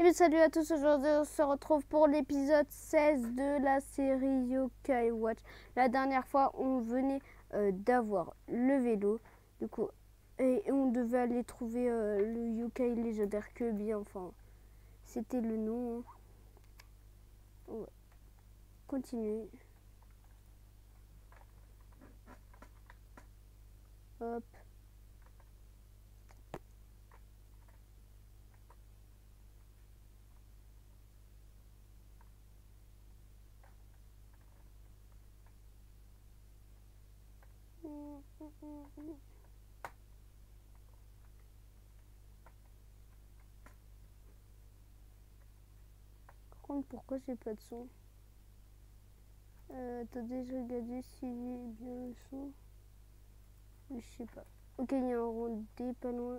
bien, salut à tous, aujourd'hui on se retrouve pour l'épisode 16 de la série Yokai Watch. La dernière fois on venait d'avoir le vélo, du coup, et on devait aller trouver le Yokai légendaire Kirby, enfin c'était le nom. Hein. On va continuer. Hop. Par contre, pourquoi j'ai pas de son? Attendez, je regarde si j'ai bien le son. Je sais pas. Ok, il y a un rondé pas loin.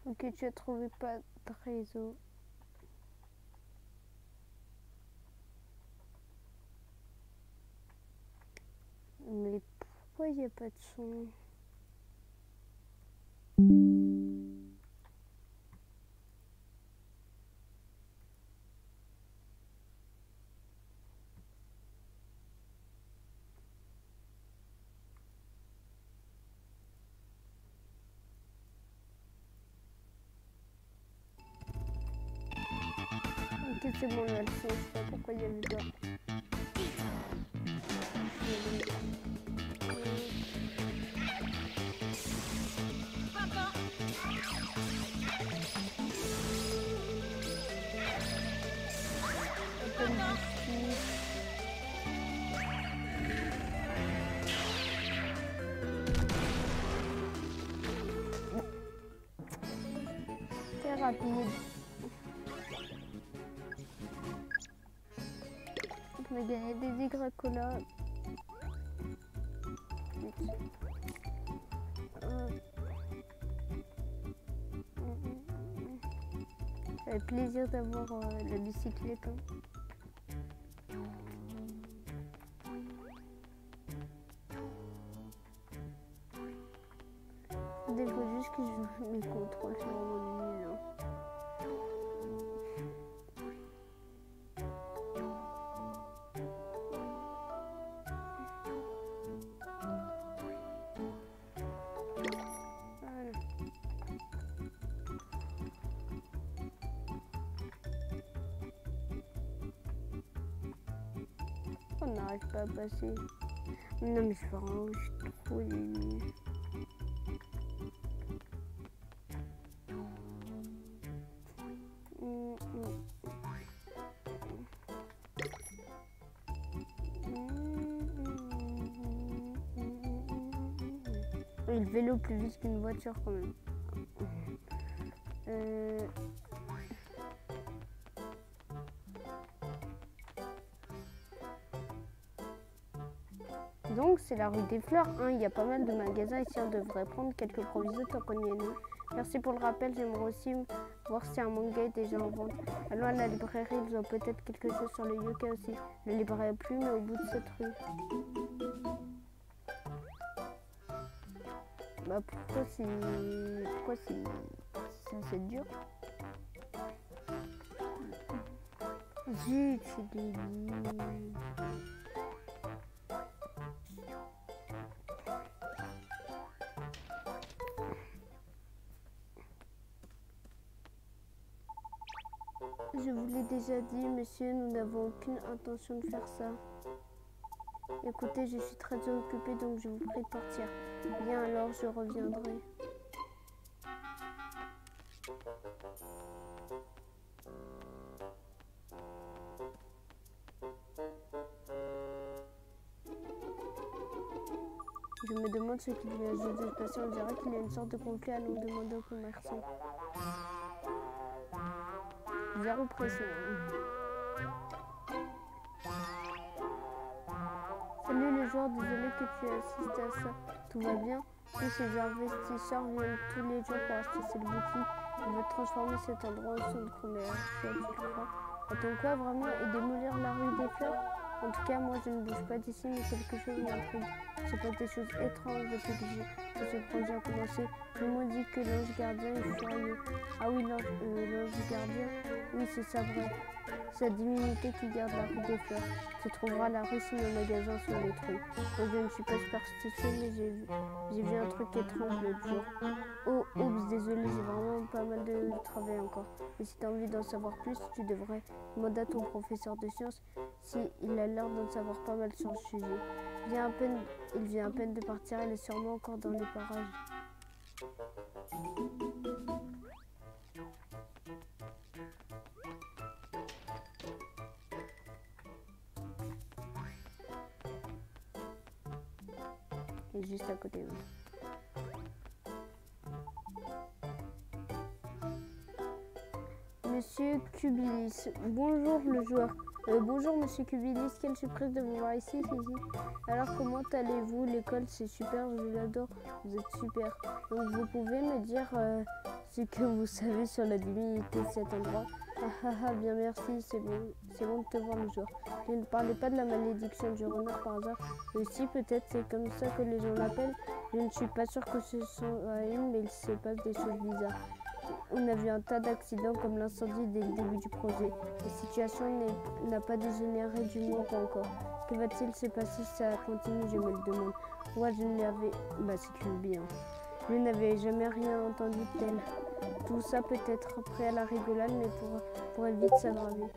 Ok, tu as trouvé pas de réseau. Mais pourquoi il n'y a pas de son? Ok, c'est bon, là, le son, je sais pas pourquoi il y avait pas. C'est rapide. On va gagner des Y-Cola. Ça fait plaisir d'avoir la bicyclette. Hein. Il faut juste que je joue mes contrôles, c'est vraiment nul. Hein. On n'arrive pas à passer. Non mais c'est vraiment, je suis trop nul. Le vélo plus vite qu'une voiture quand même. Donc c'est la rue des Fleurs, hein. Il y a pas mal de magasins ici, on devrait prendre quelques provisions tant qu'on y est nous. Merci pour le rappel, j'aimerais aussi voir si un manga est déjà en vente. Allons à la librairie, ils ont peut-être quelque chose sur le yokai aussi. Le libraire plus, mais au bout de cette rue. Bah pourquoi c'est dur? Zut, c'est des nuls. Je vous l'ai déjà dit, monsieur, nous n'avons aucune intention de faire ça. Écoutez, je suis très occupée, donc je vous prie de partir. Bien, alors je reviendrai. Je me demande ce qu'il vient juste de se passer. On dirait qu'il y a une sorte de conflit. Allons demander au commerçant. Zéro pression. Salut les joueurs, désolé que tu assistes à ça. Tout va bien? Oui, ces investisseurs viennent tous les jours pour acheter cette boutique. Ils veulent transformer cet endroit en centre commercial, tu le crois? Attends quoi vraiment? Et démolir la rue des Fleurs? En tout cas, moi je ne bouge pas d'ici, mais quelque chose m'intrigue. Il se passe des choses étranges depuis que ce projet a commencé. Tout le monde dit que l'ange gardien est furieux. Ah oui, l'ange gardien? Oui, c'est ça vrai. C'est la divinité qui garde la rue des Fleurs. Tu trouveras la rue si nos magasins sont détruits. Moi, je ne suis pas superstitieux, mais j'ai vu un truc étrange l'autre jour. Oh, oups, désolé, j'ai vraiment pas mal de travail encore. Mais si tu as envie d'en savoir plus, tu devrais demander à ton professeur de sciences si il a l'air d'en savoir pas mal sur le sujet. Il vient à peine de partir, il est sûrement encore dans les parages. Il est juste à côté de nous. Monsieur Cubilis. Bonjour le joueur. Bonjour Monsieur Cubilis, quelle surprise de vous voir ici. Alors comment allez-vous? L'école c'est super, je l'adore, vous êtes super. Donc vous pouvez me dire ce que vous savez sur la divinité de cet endroit? Bien merci, c'est bon de te voir le joueur. Je ne parlais pas de la malédiction du renard par hasard. Si peut-être c'est comme ça que les gens l'appellent. Je ne suis pas sûre que ce soit une, mais il se passe des choses bizarres. On a vu un tas d'accidents comme l'incendie dès le début du projet. La situation n'a pas dégénéré, du moins pas encore. Que va-t-il se passer si ça continue, je me le demande. Moi, je n'avais... si tu veux bien. Je n'avais jamais rien entendu de tel. Tout ça peut être prêt à la rigolade, mais pourrait vite s'aggraver.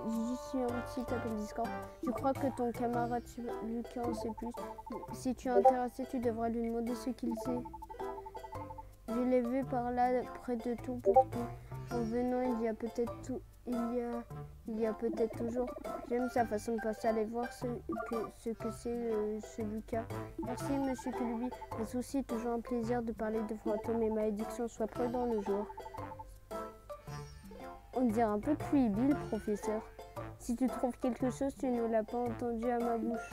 Je suis un petit appel Discord. Je crois que ton camarade Lucas en sait plus. Si tu es intéressé, tu devrais lui demander ce qu'il sait. Je l'ai vu par là, près de tout pour tout. En venant, il y a peut-être toujours. J'aime sa façon de passer, aller voir ce que c'est ce Lucas. Merci Monsieur Kulubi. C'est aussi toujours un plaisir de parler de fantômes et malédictions. Sois prudent le jour. On dirait un peu creepy, le professeur. Si tu trouves quelque chose, tu ne l'as pas entendu à ma bouche.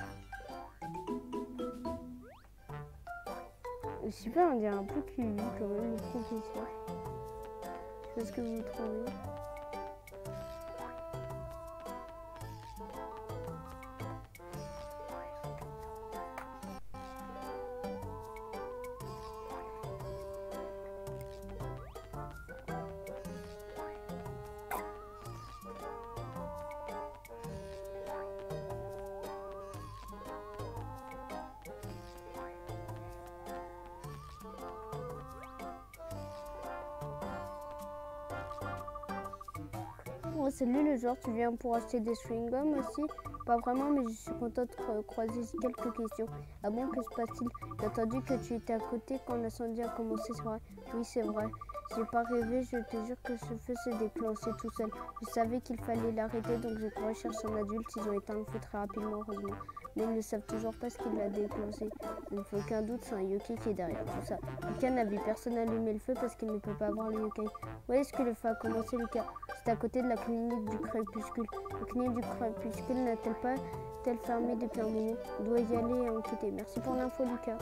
Super, on dirait un peu creepy quand même, le professeur. Je sais pas ce que vous trouvez. Oh, salut le joueur, tu viens pour acheter des chewing-gums aussi? Pas vraiment, mais je suis contente de croiser quelques questions. Ah bon, que se passe-t-il? J'ai entendu que tu étais à côté quand l'incendie a commencé, c'est vrai? Oui, c'est vrai. J'ai pas rêvé, je te jure que ce feu s'est déclenché tout seul. Je savais qu'il fallait l'arrêter, donc j'ai couru chercher un adulte. Ils ont éteint le feu très rapidement, heureusement. Mais ils ne savent toujours pas ce qui l'a déclenché. Il ne faut aucun doute, c'est un yokai qui est derrière tout ça. Lucas n'a vu personne allumer le feu parce qu'il ne peut pas voir les yokai. Où est-ce que le feu a commencé, Lucas? C'est à côté de la clinique du crépuscule. La clinique du crépuscule n'a-t-elle pas fermé depuis un moment? On doit y aller et enquêter. Merci pour l'info, Lucas.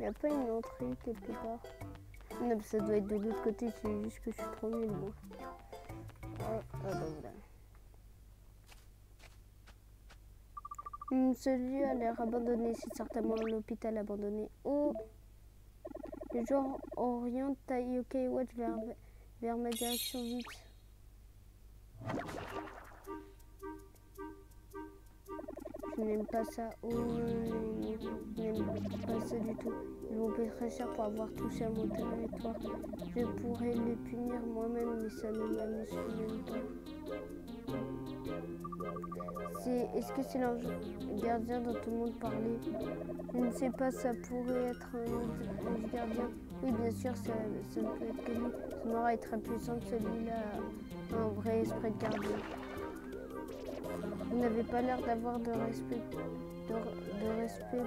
Il n'y a pas une entrée quelque part? Non, ça doit être de l'autre côté, c'est juste que je suis trop nulle, moi. Bah voilà. Ce lieu a l'air abandonné, c'est certainement un hôpital abandonné. Oh! Le joueur oriente Yokai Watch vers ma direction vite. Je n'aime pas ça. Oh non, je n'aime pas ça du tout. Ils vont payer très cher pour avoir touché à mon territoire. Je pourrais les punir moi-même, mais ça ne m'amuse même pas. Est-ce que c'est l'ange gardien dont tout le monde parlait? Je ne sais pas, ça pourrait être un ange gardien. Oui, bien sûr, ça ne peut être que lui. Son aura est très puissante, celui-là a un vrai esprit de gardien. Vous n'avez pas l'air d'avoir de respect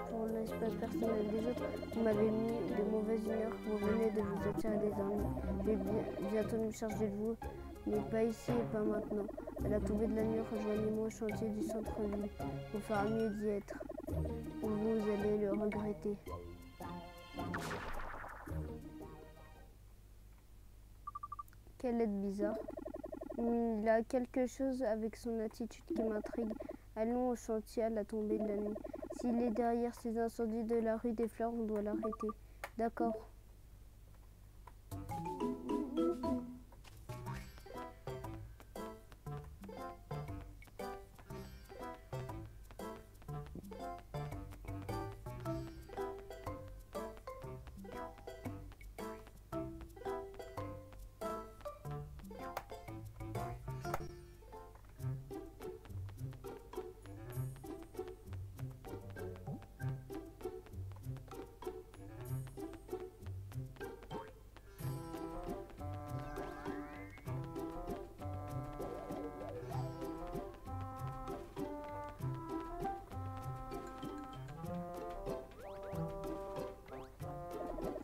pour l'espace personnel des autres. Vous m'avez mis de mauvaise humeur. Vous venez de vous attirer des ennuis. Je vais bientôt me charger de vous, mais pas ici et pas maintenant. À la tombée de la nuit, rejoignez-moi au chantier du centre-ville. Vous fera mieux d'y être. Ou vous allez le regretter. Quelle lettre bizarre. Il a quelque chose avec son attitude qui m'intrigue. Allons au chantier à la tombée de la nuit. S'il est derrière ces incendies de la rue des Fleurs, on doit l'arrêter. D'accord.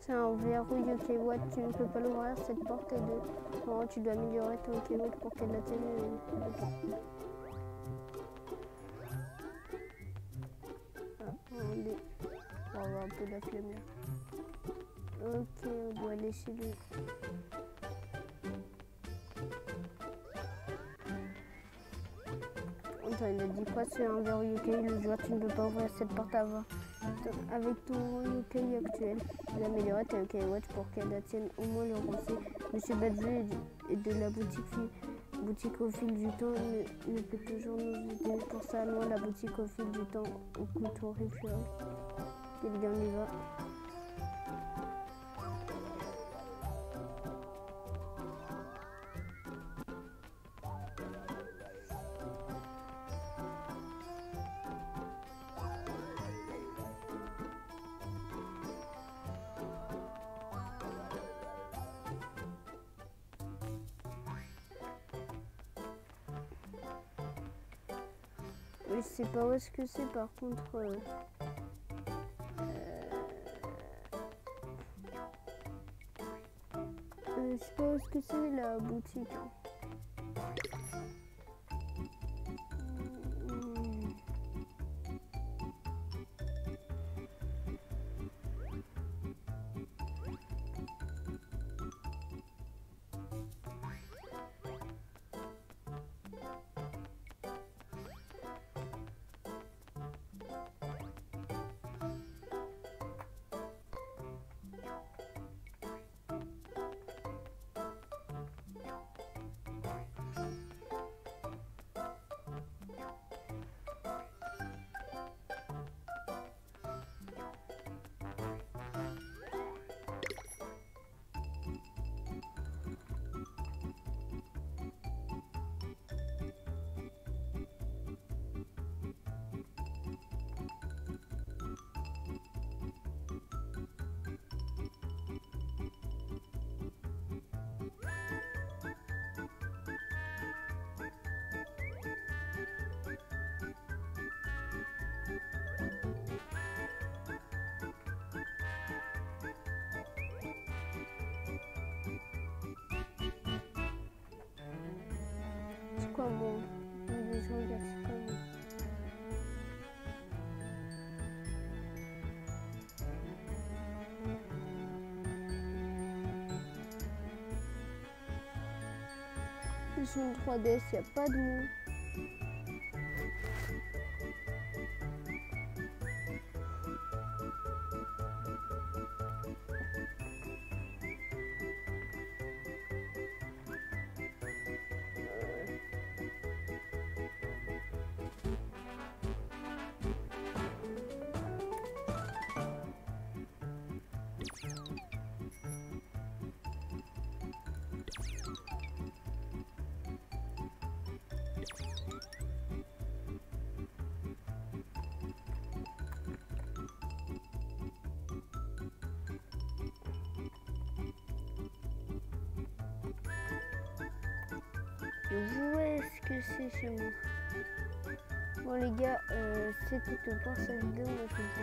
C'est un verrou Yokai Watch, tu ne peux pas l'ouvrir, cette porte est de... Non, tu dois améliorer ton Yokai Watch pour qu'elle atteigne... On va avoir un peu de la flemme là. Ok, on doit aller chez lui. Attends, il a dit quoi? C'est un verrou Yokai, le joueur, tu ne peux pas ouvrir cette porte avant. Avec ton Yokai actuel, tu améliorer ta Yokai Watch pour qu'elle atteigne au moins le rocher. Monsieur Badju et de la boutique au fil du temps ne peut toujours nous aider. Pour ça, allons à la boutique au fil du temps au couteau rituel. Et bien, on y va. Je sais pas où est-ce que c'est par contre. Je sais pas où est-ce que c'est la boutique. C'est quoi mon... Je regarde, c'est quoi mon... Sur une 3DS, il n'y a pas de mots. Où est-ce que c'est chez moi? Bon les gars, c'est tout pour cette vidéo. Moi, je vous